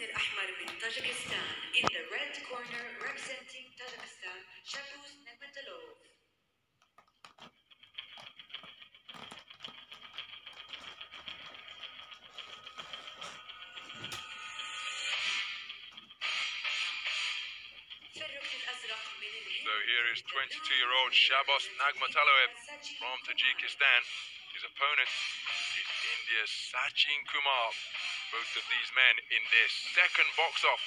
الأحمر من طاجكستان. In the red corner representing Tajikistan, SHAHBBOS NEGMATULAEV. So here is 22-year-old SHAHBBOS NEGMATULAEV from Tajikistan. His opponent is India's Sachin Kumar. Both of these men in their second box-off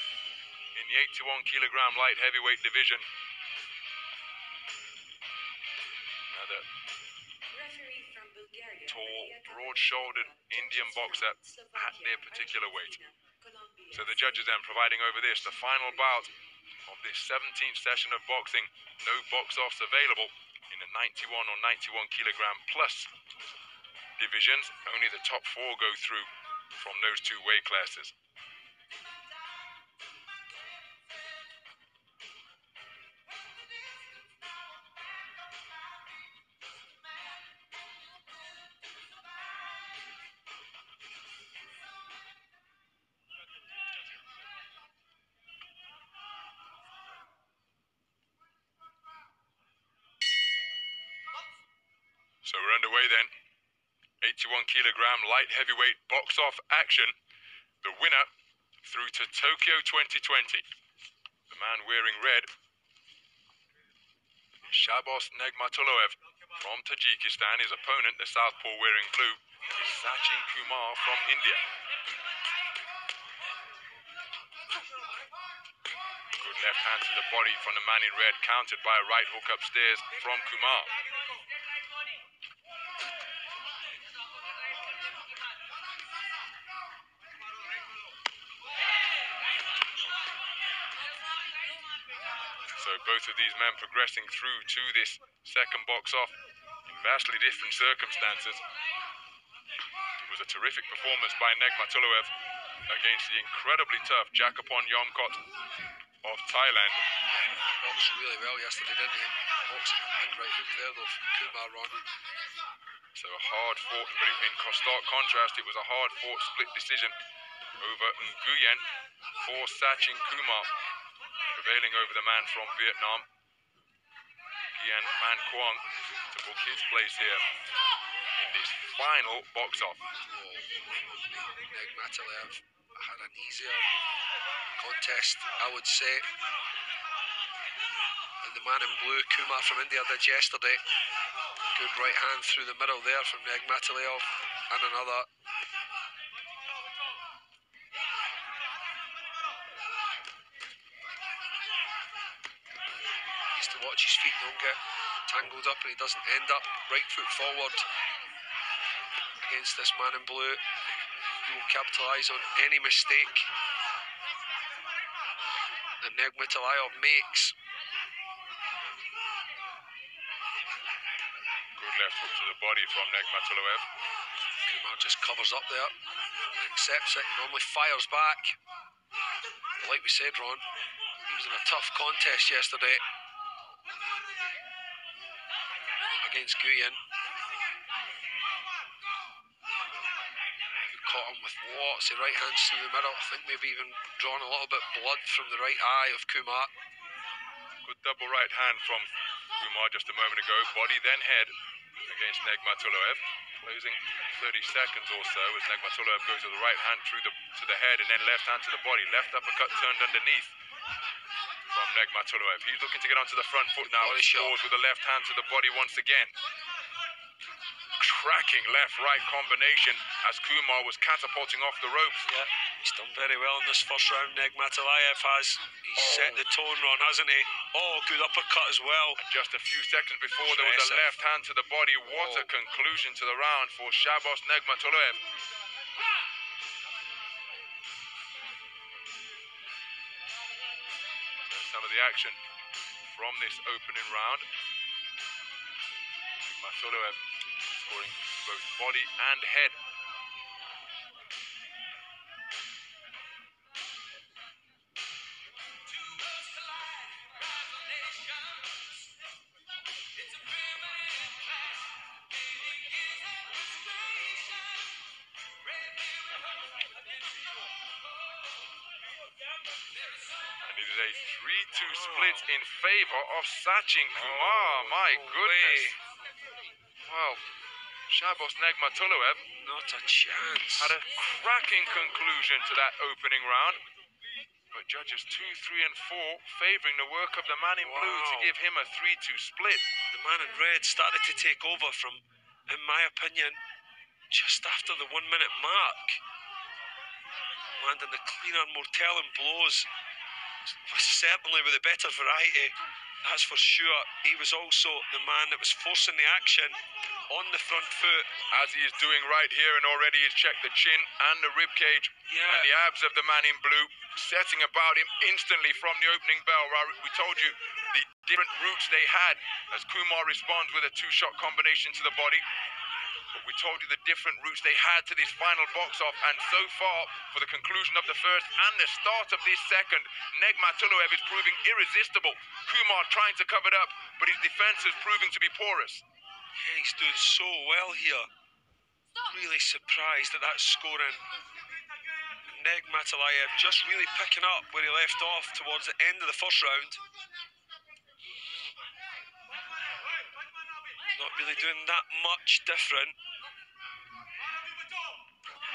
in the 81-kilogram light heavyweight division. Another tall, broad-shouldered Indian boxer at their particular weight. So the judges then providing over this, the final bout of this 17th session of boxing. No box-offs available in the 91 or 91 kilogram plus divisions. Only the top 4 go through from those 2 weight classes. So we're underway then. 81 kilogram light heavyweight box-off action. The winner through to Tokyo 2020. The man wearing red, SHAHBBOS NEGMATULAEV from Tajikistan. His opponent, the southpaw wearing blue, is Sachin Kumar from India. Good left hand to the body from the man in red, countered by a right hook upstairs from Kumar. So both of these men progressing through to this second box-off in vastly different circumstances. It was a terrific performance by Negmatulaev against the incredibly tough Jakapon Yomkot of Thailand. He boxed really well yesterday, didn't he? Boxing a big right hook there though from Kumar, Ron. So a hard-fought, but in stark contrast, it was a hard-fought split decision over Nguyen for Sachin Kumar, prevailing over the man from Vietnam, Gian Man Quang, to book his place here in this final box-off. Negmatulaev had an easier contest, I would say, than the man in blue, Kumar from India, did yesterday. Good right hand through the middle there from Negmatulaev, and another. To watch his feet don't get tangled up and he doesn't end up right foot forward against this man in blue. He will capitalise on any mistake that Negmatulaev makes. Good left hook to the body from Negmatulaev. Kumar just covers up there, accepts it, normally fires back. But like we said, Ron, he was in a tough contest yesterday against Nguyen, who caught him with lots of right hands through the middle. I think maybe even drawn a little bit blood from the right eye of Kumar. Good double right hand from Kumar just a moment ago. Body then head against Negmatulaev. Closing 30 seconds or so as Negmatulaev goes with the right hand through to the head and then left hand to the body. Left uppercut turned underneath from Negmatulaev. He's looking to get onto the front foot now. He scores with the left hand to the body once again. Cracking left-right combination as Kumar was catapulting off the ropes. Yeah, he's done very well in this first round. Negmatulaev has. He's set the tone, Ron, hasn't he? Oh, good uppercut as well. And just a few seconds before, there was a left hand to the body. What a conclusion to the round for SHAHBBOS Negmatulaev. Some of the action from this opening round. Negmatulaev scoring both body and head. And it is a 3-2 split in favor of Sachin Kumar. My goodness. Well, ShaHBBOS Negmatuliev Not a chance. had a cracking conclusion to that opening round. But judges 2, 3, and 4 favouring the work of the man in blue to give him a 3-2 split. The man in red started to take over from, in my opinion, just after the 1 minute mark. Landing the cleaner, more telling blows. Certainly with a better variety, that's for sure. He was also the man that was forcing the action on the front foot. As he is doing right here, and already he's checked the chin and the rib cage and the abs of the man in blue, setting about him instantly from the opening bell. We told you the different routes they had as Kumar responds with a 2-shot combination to the body. But we told you the different routes they had to this final box-off, and so far, for the conclusion of the first and the start of this second, Negmatuliev is proving irresistible. Kumar trying to cover it up, but his defense is proving to be porous. Yeah, he's doing so well here. Really surprised at that scoring. Negmatuliev just really picking up where he left off towards the end of the first round. Not really doing that much different,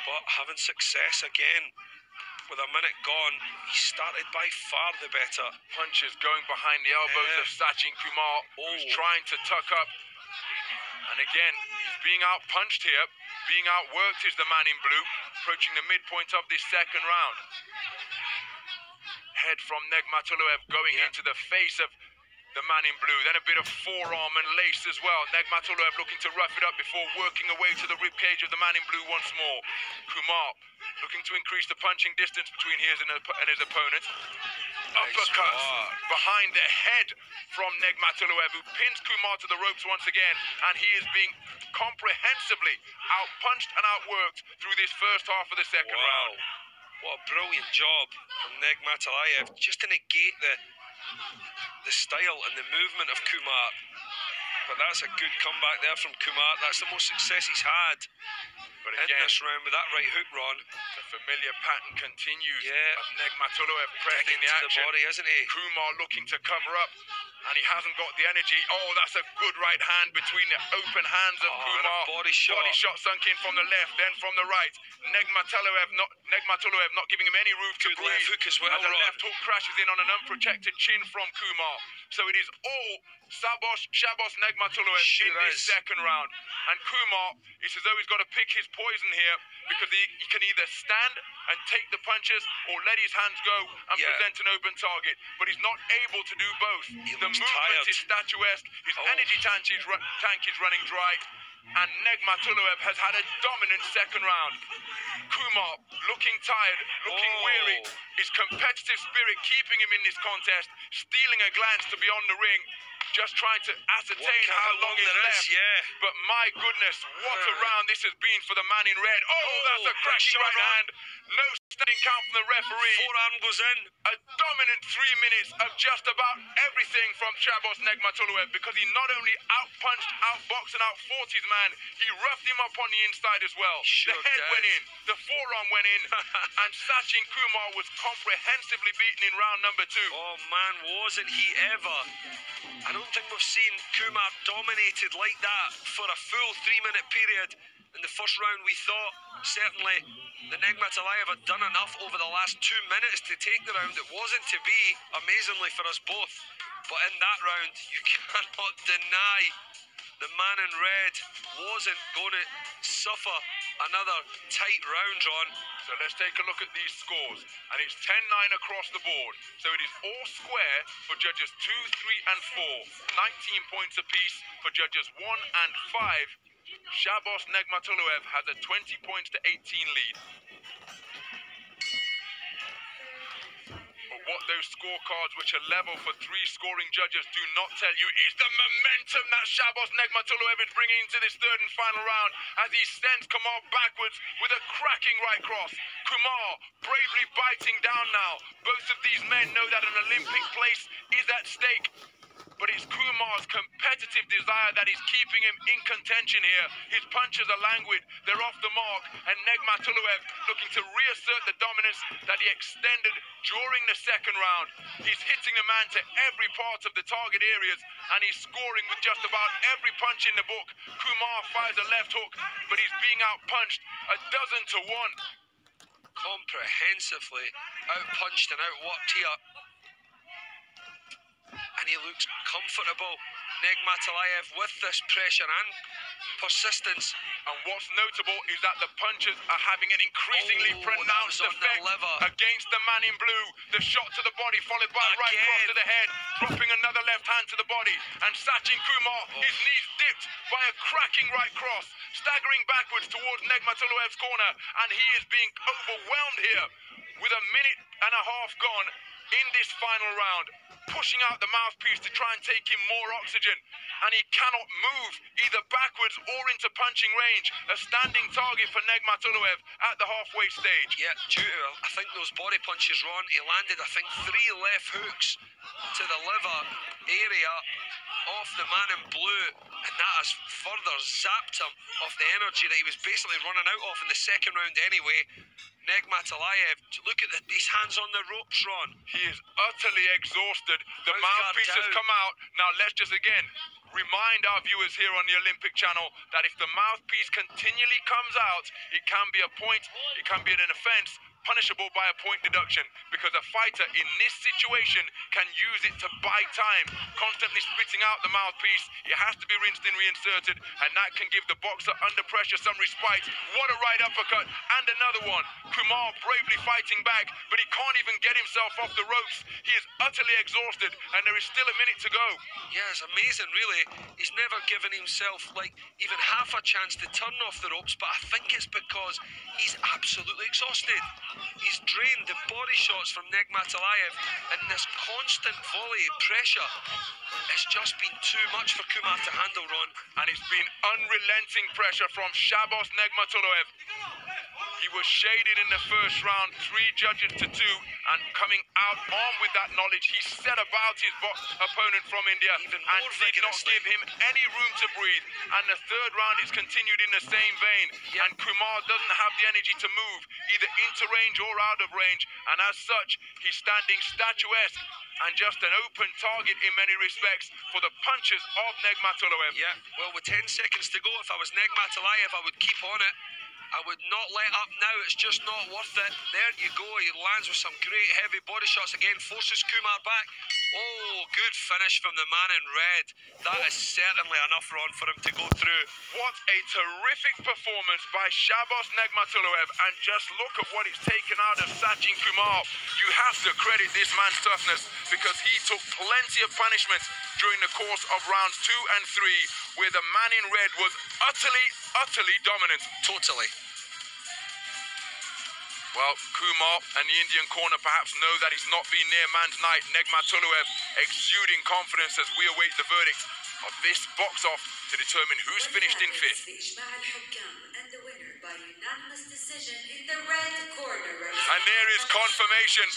but having success again. With a minute gone, he started by far the better. Punches going behind the elbows of Sachin Kumar, who's trying to tuck up. And again, he's being out-punched here. Being outworked is the man in blue, approaching the midpoint of this second round. Head from Negmatuliev going into the face of the man in blue. Then a bit of forearm and lace as well. Negmatuliev looking to rough it up before working away to the ribcage of the man in blue once more. Kumar looking to increase the punching distance between his and his opponent. Uppercut behind the head from Negmatuliev, who pins Kumar to the ropes once again, and he is being comprehensively outpunched and outworked through this first half of the second round. What a brilliant job from Negmatuliev, just to negate the style and the movement of Kumar. But that's a good comeback there from Kumar. That's the most success he's had in this round with that right hook, Ron. The familiar pattern continues of Negmatuliev pressing Digging the to action. the body, isn't he? Kumar looking to cover up, and he hasn't got the energy. Oh, that's a good right hand between the open hands of Kumar. And a body shot. Body shot sunk in from the left, then from the right. Negmatuliev not giving him any room to Good breathe. left hook as well, And the Ron. left hook crashes in on an unprotected chin from Kumar. So it is all ShaHBBOS Negmatuliev in this second round. And Kumar, it's as though he's got to pick his poison here, because he can either stand and take the punches or let his hands go and present an open target. But he's not able to do both. The movement is statuesque, his energy tank is running dry, and Negmatuliev has had a dominant second round. Kumar looking tired, looking weary, his competitive spirit keeping him in this contest, stealing a glance to beyond the ring, just trying to ascertain how long is left. But my goodness, what a round this has been for the man in red. Oh, that's a cracking right hand. No standing count from the referee. Forearm goes in. A dominant 3 minutes of just about everything from ShaHBBOS Negmatuliev, because he not only outpunched, outboxed, and outfought his man, he roughed him up on the inside as well. The head went in, the forearm went in, and Sachin Kumar was comprehensively beaten in round number 2. Oh man, wasn't he ever? I don't think we've seen Kumar dominated like that for a full 3 minute period. In the first round, we thought certainly the Negmatuliev had done enough over the last 2 minutes to take the round. It wasn't to be, amazingly for us both. But in that round, you cannot deny the man in red wasn't going to suffer another tight round, Ron. So let's take a look at these scores. And it's 10-9 across the board. So it is all square for judges 2, 3, and 4. 19 points apiece for judges 1 and 5. ShaHBBOS Negmatuliev has a 20 points to 18 lead. But what those scorecards, which are level for 3 scoring judges, do not tell you is the momentum that ShaHBBOS Negmatuliev is bringing into this third and final round, as he sends Kumar backwards with a cracking right cross. Kumar bravely biting down now. Both of these men know that an Olympic place is at stake. but it's Kumar's competitive desire that is keeping him in contention here. His punches are languid, they're off the mark, and Negmatulaev looking to reassert the dominance that he extended during the second round. He's hitting the man to every part of the target areas, and he's scoring with just about every punch in the book. Kumar fires a left hook, but he's being outpunched 12 to 1. Comprehensively outpunched and outworked here. And he looks comfortable, Negmatulaev, with this pressure and persistence. And what's notable is that the punches are having an increasingly pronounced effect against the man in blue. The shot to the body followed by a right cross to the head, dropping another left hand to the body. And Sachin Kumar, his knees dipped by a cracking right cross, staggering backwards towards Negmatulaev's corner. And he is being overwhelmed here with a minute and a half gone in this final round, pushing out the mouthpiece to try and take in more oxygen, and he cannot move either backwards or into punching range. A standing target for Negmatulaev at the halfway stage. Yeah, due to, I think, those body punches, Ron, he landed, I think, 3 left hooks to the liver area off the man in blue, and that has further zapped him of the energy that he was basically running out of in the second round anyway. Negmatulaev, look at these hands on the ropes, Ron. He is utterly exhausted. The mouthpiece has come out. Now let's just again remind our viewers here on the Olympic channel that if the mouthpiece continually comes out, it can be a point, it can be an offence, punishable by a point deduction, because a fighter in this situation can use it to buy time, constantly spitting out the mouthpiece. It has to be rinsed and reinserted, and that can give the boxer under pressure some respite. What a right uppercut, and another one. Kumar bravely fighting back, but he can't even get himself off the ropes. He is utterly exhausted, and there is still a minute to go. Yeah, it's amazing, really. He's never given himself, like, even half a chance to turn off the ropes, but I think it's because he's absolutely exhausted. He's drained the body shots from Negmatulaev, and this constant volley of pressure has just been too much for Kumar to handle, Ron. And it's been unrelenting pressure from SHAHBBOS Negmatulaev. He was shaded in the first round, 3 judges to 2, and coming out armed with that knowledge, he set about his opponent from India and did not give him any room to breathe. And the third round is continued in the same vein, and Kumar doesn't have the energy to move, either into range or out of range, and as such, he's standing statuesque and just an open target in many respects for the punches of Negmatulaev. Yeah, well, with 10 seconds to go, if I was Negmatulaev, I would keep on it. I would not let up now, it's just not worth it. There you go, he lands with some great heavy body shots again, forces Kumar back. Oh, good finish from the man in red. That is certainly enough, Ron, for him to go through. What a terrific performance by SHAHBBOS Negmatulaev, and just look at what he's taken out of Sachin Kumar. You have to credit this man's toughness, because he took plenty of punishment during the course of rounds 2 and 3, where the man in red was utterly dominant. Totally. Well, Kumar and the Indian corner perhaps know that it's not been near man's night. Negmatulaev exuding confidence as we await the verdict of this box-off to determine who's finished in 5th. And the winner by unanimous decision in the red corner. And there is confirmation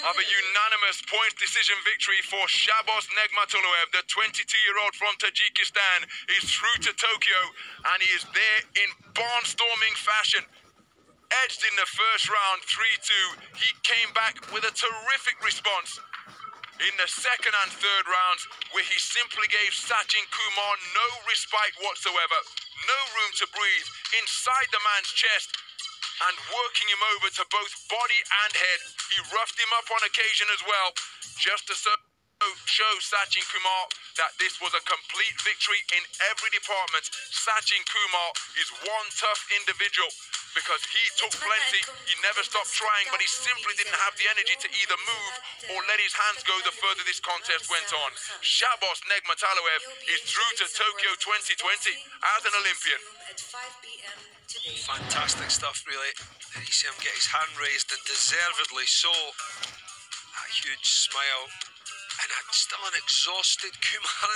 of a unanimous points decision victory for SHAHBBOS Negmatulaev. The 22-year-old from Tajikistan is through to Tokyo, and he is there in barnstorming fashion. Edged in the first round 3-2, he came back with a terrific response in the second and third rounds, where he simply gave Sachin Kumar no respite whatsoever, no room to breathe inside the man's chest, and working him over to both body and head. He roughed him up on occasion as well, just to show Sachin Kumar that this was a complete victory in every department. Sachin Kumar is one tough individual, because he took plenty, he never stopped trying, but he simply didn't have the energy to either move or let his hands go the further this contest went on. SHAHBBOS Negmatulaev is through to Tokyo 2020 as an Olympian. Fantastic stuff, really. There you see him get his hand raised, and deservedly so. A huge smile. And still an exhausted Kumar